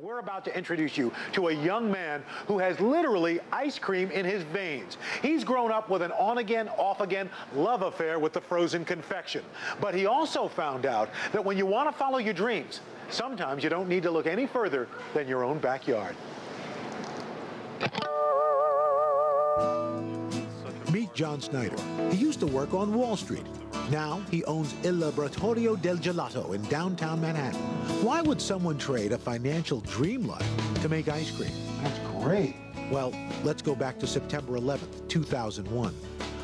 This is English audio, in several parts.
We're about to introduce you to a young man who has literally ice cream in his veins. He's grown up with an on-again, off-again love affair with the frozen confection. But he also found out that when you want to follow your dreams, sometimes you don't need to look any further than your own backyard. Meet John Snyder. He used to work on Wall Street. Now he owns Il Laboratorio Del Gelato in downtown Manhattan. Why would someone trade a financial dream life to make ice cream? That's great. Well, let's go back to September 11th, 2001.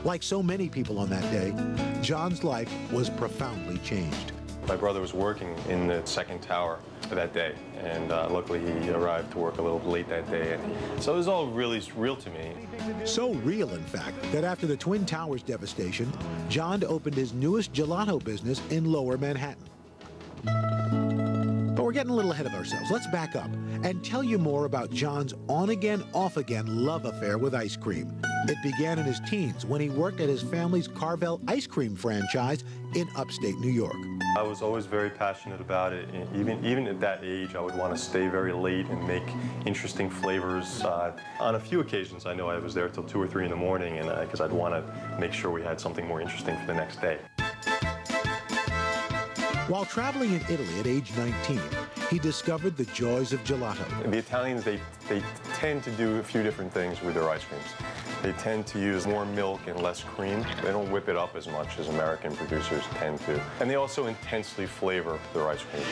Like so many people on that day, John's life was profoundly changed. My brother was working in the second tower that day, and luckily he arrived to work a little late that day. And so it was all really real to me. So real, in fact, that after the Twin Towers devastation, John opened his newest gelato business in Lower Manhattan. But we're getting a little ahead of ourselves. Let's back up and tell you more about John's on-again, off-again love affair with ice cream. It began in his teens when he worked at his family's Carvel ice cream franchise in upstate New York. I was always very passionate about it. Even at that age, I would want to stay very late and make interesting flavors. On a few occasions, I know I was there till 2 or 3 in the morning, and because I'd want to make sure we had something more interesting for the next day. While traveling in Italy at age 19, he discovered the joys of gelato. The Italians, they tend to do a few different things with their ice creams. They tend to use more milk and less cream. They don't whip it up as much as American producers tend to. And they also intensely flavor their ice cream.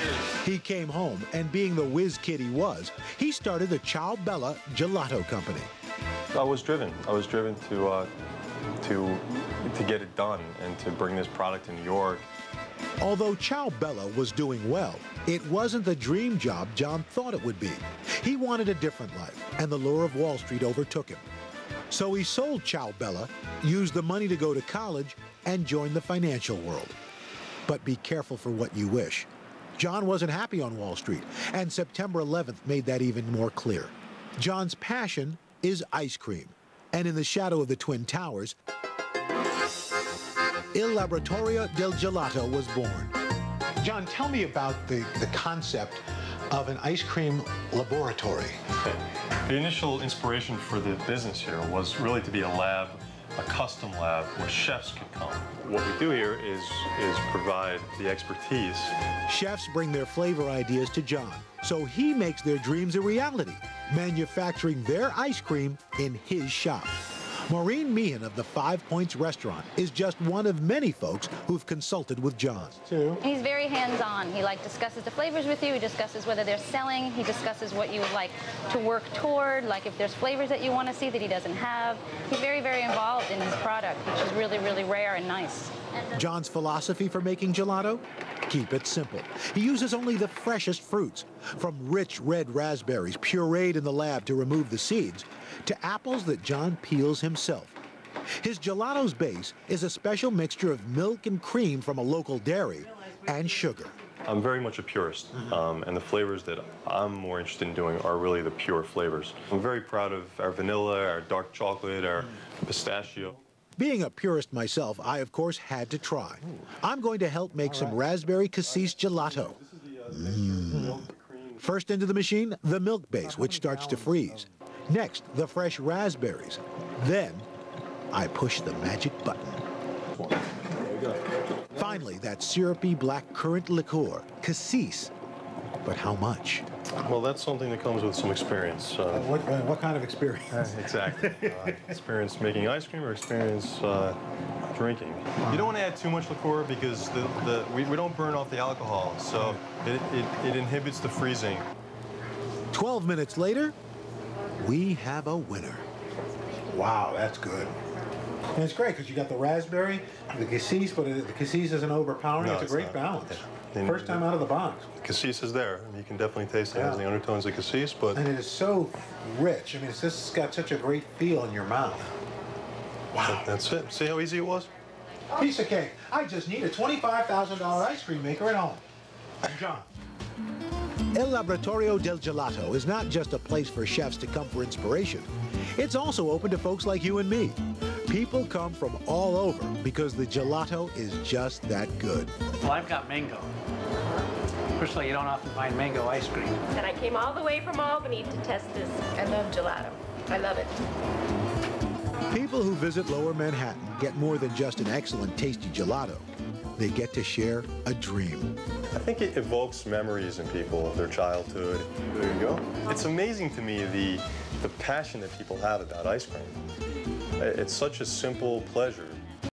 He came home, and being the whiz kid he was, he started the Ciao Bella Gelato Company. I was driven to get it done and to bring this product to New York. Although Ciao Bella was doing well, it wasn't the dream job John thought it would be. He wanted a different life, and the lure of Wall Street overtook him. So he sold Ciao Bella, used the money to go to college, and joined the financial world. But be careful for what you wish. John wasn't happy on Wall Street, and September 11th made that even more clear. John's passion is ice cream, and in the shadow of the Twin Towers, Il Laboratorio Del Gelato was born. John, tell me about the concept of an ice cream laboratory. The initial inspiration for the business here was really to be a lab, a custom lab where chefs could come. What we do here is provide the expertise. Chefs bring their flavor ideas to John, so he makes their dreams a reality, manufacturing their ice cream in his shop. Maureen Meehan of the 5 Points restaurant is just one of many folks who've consulted with John. He's very hands-on. He discusses the flavors with you. He discusses whether they're selling. He discusses what you would like to work toward, like if there's flavors that you want to see that he doesn't have. He's very, very involved in his product, which is really, really rare and nice. John's philosophy for making gelato? Keep it simple. He uses only the freshest fruits, from rich red raspberries pureed in the lab to remove the seeds, to apples that John peels himself. His gelato's base is a special mixture of milk and cream from a local dairy and sugar. I'm very much a purist, and the flavors that I'm more interested in doing are really the pure flavors. I'm very proud of our vanilla, our dark chocolate, our pistachio. Being a purist myself, I, of course, had to try. I'm going to help make some raspberry cassis gelato. First into the machine, the milk base, which starts to freeze. Next, the fresh raspberries. Then, I push the magic button. Finally, that syrupy black currant liqueur, cassis. But how much? Well, that's something that comes with some experience. What kind of experience? Exactly. Experience making ice cream or experience drinking. You don't want to add too much liqueur because we don't burn off the alcohol, so it inhibits the freezing. 12 minutes later, we have a winner. Wow, that's good. And it's great because you got the raspberry, the cassis, but the cassis isn't overpowering. No, it's a great balance. First time out of the box. Cassis is there. You can definitely taste it. It has the undertones of cassis, but... And it is so rich. I mean, it's just got such a great feel in your mouth. Wow. That's it. See how easy it was? Piece of cake. I just need a $25,000 ice cream maker at home. John. Il Laboratorio Del Gelato is not just a place for chefs to come for inspiration. It's also open to folks like you and me. People come from all over because the gelato is just that good. Well, I've got mango. Especially you don't often find mango ice cream. And I came all the way from Albany to test this. I love gelato. I love it. People who visit Lower Manhattan get more than just an excellent tasty gelato. They get to share a dream. I think it evokes memories in people of their childhood. There you go. It's amazing to me the passion that people have about ice cream. It's such a simple pleasure.